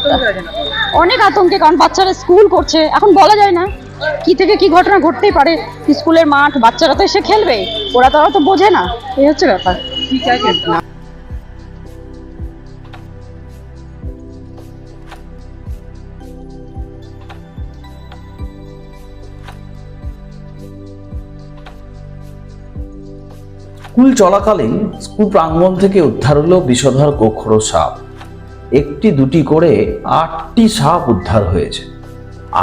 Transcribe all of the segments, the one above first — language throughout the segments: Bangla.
ব্যাপারটা অনেক আতঙ্কে, কারণ বাচ্চারা স্কুল করছে, এখন বলা যায় না কি থেকে কি ঘটনা ঘটতেই পারে। স্কুলের মাঠ, বাচ্চারা তো এসে খেলবে, ওরা তো বোঝে না, এই হচ্ছে ব্যাপার। স্কুল চলাকালীন স্কুল প্রাঙ্গণ থেকে উদ্ধার হলো বিষধর গোখরো সাপ। একটি দুটি করে 8টি সাপ উদ্ধার হয়েছে।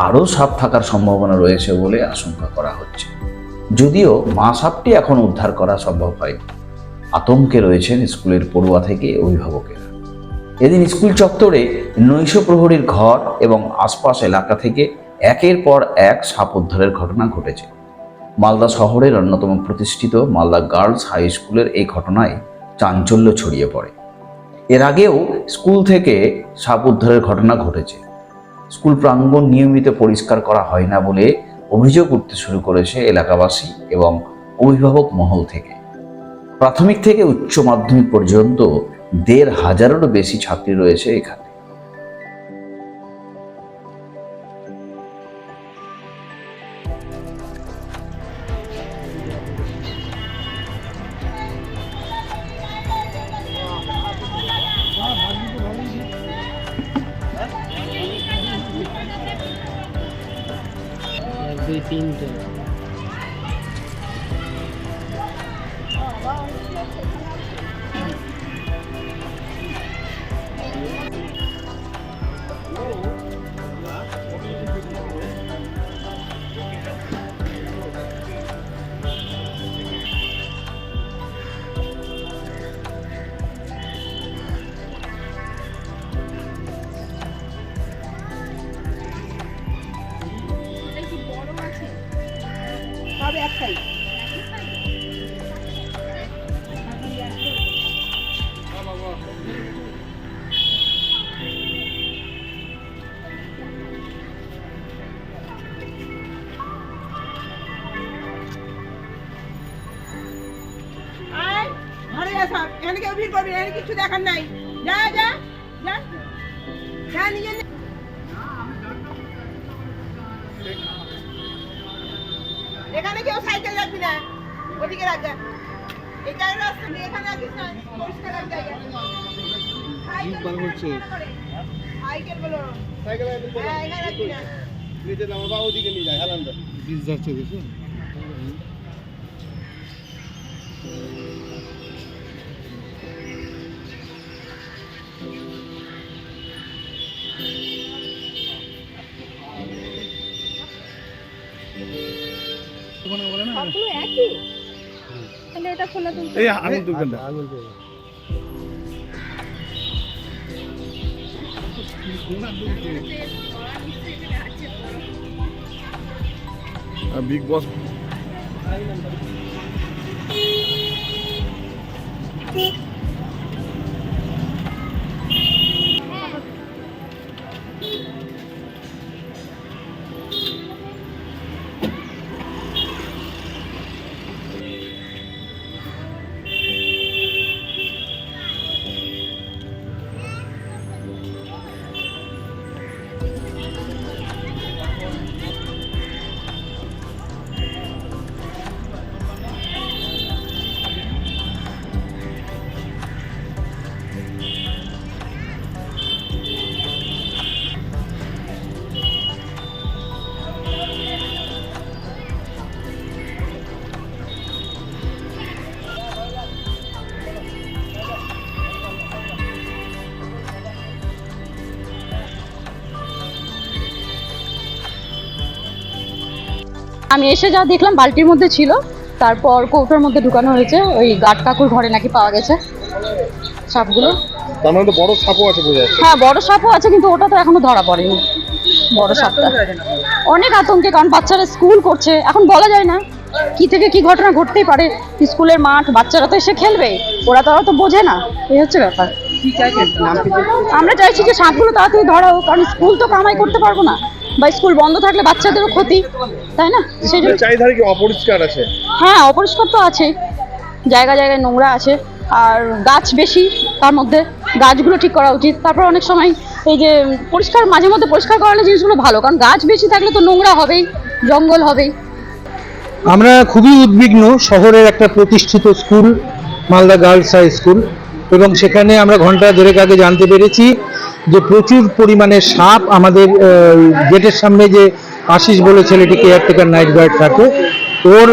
আরও সাপ থাকার সম্ভাবনা রয়েছে বলে আশঙ্কা করা হচ্ছে, যদিও মা সাপটি এখন উদ্ধার করা সম্ভব হয়নি। আতঙ্কে রয়েছেন স্কুলের পড়ুয়া থেকে অভিভাবকেরা। এদিন স্কুল চত্বরে নৈশ প্রহরীর ঘর এবং আশপাশ এলাকা থেকে একের পর এক সাপ উদ্ধারের ঘটনা ঘটেছে। মালদা শহরের অন্যতম প্রতিষ্ঠিত মালদা গার্লস হাই স্কুলের এই ঘটনায় চাঞ্চল্য ছড়িয়ে পড়ে। এর আগেও স্কুল থেকে সাপ উদ্ধারের ঘটনা ঘটেছে। স্কুল প্রাঙ্গণ নিয়মিত পরিষ্কার করা হয় না বলে অভিযোগ উঠতে শুরু করেছে এলাকাবাসী এবং অভিভাবক মহল থেকে। প্রাথমিক থেকে উচ্চ মাধ্যমিক পর্যন্ত ১৫০০-এরও বেশি ছাত্রী রয়েছে এখানে। দুই তিনটে সব এক সাইজ। ঘরে যা, সব এখানে কেউ ভিড় করবি না, এখানে কিছু দেখার নাই। যা যা যা যা নিজে এখানে কেউ সাইকেল রাখবি না, ওদিকে রাখবে। এই জায়গায় রাস্তা নেই, এখানে রাখিস না, পরিষ্কার এক জায়গা। সাইকেল বলো, হ্যাঁ এখানে রাখবি না। নিচে নামা বা ওদিকে নিয়ে যায় হেলান দেয়। বীজ যাচ্ছে দেখুন। সবগুলো একই, তাহলে এটা খোলা তুলতে এই আঙুল তুলবেন না। বিগ বস আমি এসে যা দেখলাম বালতির মধ্যে ছিল, তারপর কৌটোর মধ্যে ঢুকানো হয়েছে। ওই গাট কাকুর ঘরে নাকি পাওয়া গেছে সাপগুলো। তার মানে তো বড় সাপও আছে বোঝা যাচ্ছে। হ্যাঁ বড় সাপও আছে, কিন্তু ওটা তো এখনো ধরা পড়েনি বড় সাপটা। অনেক আতঙ্কে, কারণ বাচ্চারা স্কুল করছে, এখন বলা যায় না কি থেকে কি ঘটনা ঘটতেই পারে। স্কুলের মাঠ, বাচ্চারা তো এসে খেলবে, ওরা তো বোঝে না, এই হচ্ছে ব্যাপার। আমরা চাইছি যে সাপগুলো তাড়াতাড়ি ধরা হোক, কারণ স্কুল তো কামাই করতে পারবো না, বা স্কুল বন্ধ থাকলে বাচ্চাদেরও ক্ষতি, তাই না? সেই জন্য চারিধারে কি অপরিষ্কার আছে? হ্যাঁ অপরিষ্কার তো আছে, জায়গায় জায়গায় নোংরা আছে, আর গাছ বেশি, তার মধ্যে গাছগুলো ঠিক করা উচিত। তারপর অনেক সময় এই যে পরিষ্কার মাঝে মধ্যে পরিষ্কার করালে জিনিসগুলো ভালো, কারণ গাছ বেশি থাকলে তো নোংরা হবেই, জঙ্গল হবেই। আমরা খুবই উদ্বিগ্ন। শহরের একটা প্রতিষ্ঠিত school Malda girls high school, এবং সেখানে আমরা ঘন্টা দেড়েক আগে জানতে পেরেছি যে প্রচুর পরিমাণে সাপ আমাদের গেটের সামনে যে আশিস বলে ছেলেটি কেয়ারটেকার নাইট গার্ড থাকে, ওর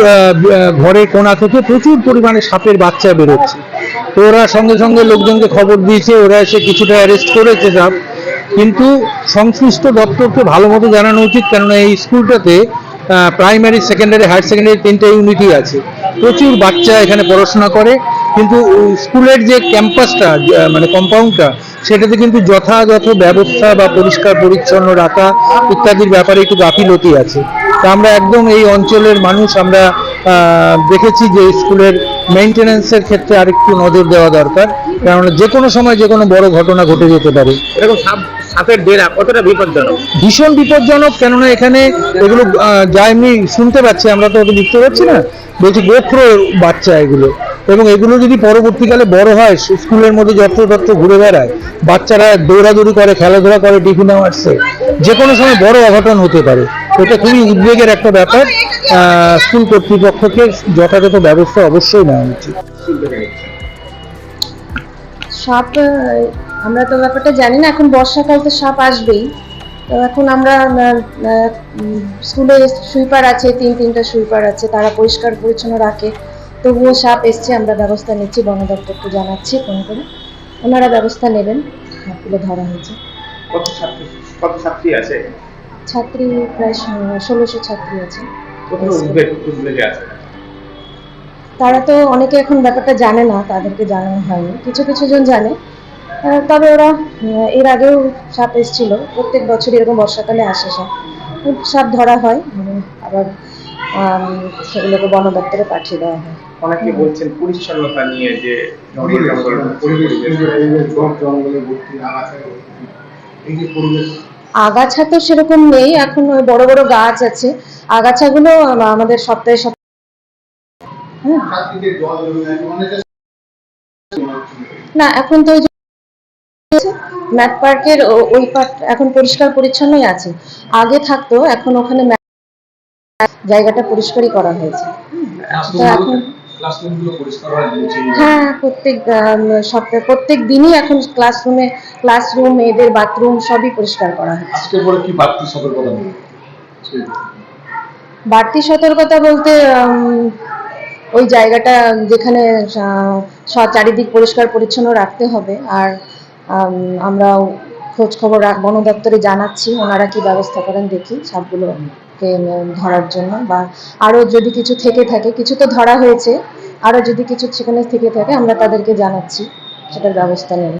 ঘরের কোণা থেকে প্রচুর পরিমাণে সাপের বাচ্চা বেরোচ্ছে। তো ওরা সঙ্গে সঙ্গে লোকজনকে খবর দিয়েছে, ওরা এসে কিছুটা অ্যারেস্ট করেছে সাপ। কিন্তু সংশ্লিষ্ট দপ্তরকে ভালো মতো জানানো উচিত, কেননা এই স্কুলটাতে প্রাইমারি, সেকেন্ডারি, হায়ার সেকেন্ডারি 3টে ইউনিটই আছে। প্রচুর বাচ্চা এখানে পড়াশোনা করে, কিন্তু স্কুলের যে ক্যাম্পাসটা মানে কম্পাউন্ডটা, সেটাতে কিন্তু যথাযথ ব্যবস্থা বা পরিষ্কার পরিচ্ছন্ন রাখা ইত্যাদির ব্যাপারে একটু গাফিলতি আছে। তা আমরা একদম এই অঞ্চলের মানুষ, আমরা দেখেছি যে স্কুলের মেইনটেনেন্সের ক্ষেত্রে আরেকটু নজর দেওয়া দরকার, কারণ যে কোনো সময় যে কোনো বড় ঘটনা ঘটে যেতে পারে। এরকম সাপের ডেরা কতটা বিপজ্জনক? ভীষণ বিপজ্জনক, কেননা এখানে এগুলো যা এমনি শুনতে পাচ্ছি, আমরা তো ওটা দেখতে পাচ্ছি না, বলছি গোখরো বাচ্চা এগুলো, এবং এগুলো যদি পরবর্তীকালে বড় হয়, স্কুলের মধ্যে যত্রতত্র ঘুরে বেড়ায়, বাচ্চারা দৌড়াদৌড়ি করে, খেলাধুলা করে, টিফিন আওয়ার্সে, যে কোনো সময় বড় অঘটন হতে পারে। এটা খুবই উদ্বেগের একটা ব্যাপার। স্কুল কর্তৃপক্ষকে যথাযথ ব্যবস্থা অবশ্যই নেওয়া উচিত। সাপ আমরা তো ব্যাপারটা জানি না, এখন বর্ষাকাল তো সাপ আসবেই। তো এখন আমরা স্কুলে সুইপার আছে, তিনটা সুইপার আছে, তারা পরিষ্কার পরিচ্ছন্ন রাখে, তবুও সাপ এসছে, আমরা ব্যবস্থা নিচ্ছি, বন দপ্তরকে জানাচ্ছি ফোন করে, ওনারা ব্যবস্থা নেবেন। সাপগুলো ধরা হয়েছে। কত ছাত্রী আছে? ছাত্রী প্রায় 1600 ছাত্রী আছে। উদ্বেগে আছে। তারা তো অনেকে এখন ব্যাপারটা জানে না, তাদেরকে জানানো হয়নি, কিছু কিছু জন জানে। তবে ওরা এর আগেও সাপ এসেছিল, প্রত্যেক বছর এরকম বর্ষাকালে আসে সাপ, সাপ ধরা হয়, আবার সেগুলোকে বন দপ্তরে পাঠিয়ে দেওয়া হয়। অনেকে বলছেন পরিচ্ছন্নতা নিয়ে যে আগাছা তো সেরকম নেই, এখন ওই বড় বড় গাছ আছে, আগাছাগুলো আমাদের সপ্তাহে না, এখন তো ম্যাথ পার্কের ওই পার্ট এখন পরিষ্কার পরিচ্ছন্নই আছে, আগে থাকতো, এখন ওখানে জায়গাটা পরিষ্কারই করা হয়েছে। তো এখন হ্যাঁ, প্রত্যেক সপ্তাহে প্রত্যেক দিনই এখন ক্লাসরুম, মেয়েদের বাথরুম সবই পরিষ্কার করা হচ্ছে। বাড়তি সতর্কতা বলতে ওই জায়গাটা যেখানে চারিদিক পরিষ্কার পরিচ্ছন্ন রাখতে হবে, আর আমরা খোঁজ খবর বন দপ্তরে জানাচ্ছি, ওনারা কি ব্যবস্থা করেন দেখি সাপগুলোকে ধরার জন্য, বা আরো যদি কিছু থেকে থাকে, কিছু তো ধরা হয়েছে, আরো যদি কিছু সেখানে থেকে থাকে আমরা তাদেরকে জানাচ্ছি, সেটার ব্যবস্থা নেব।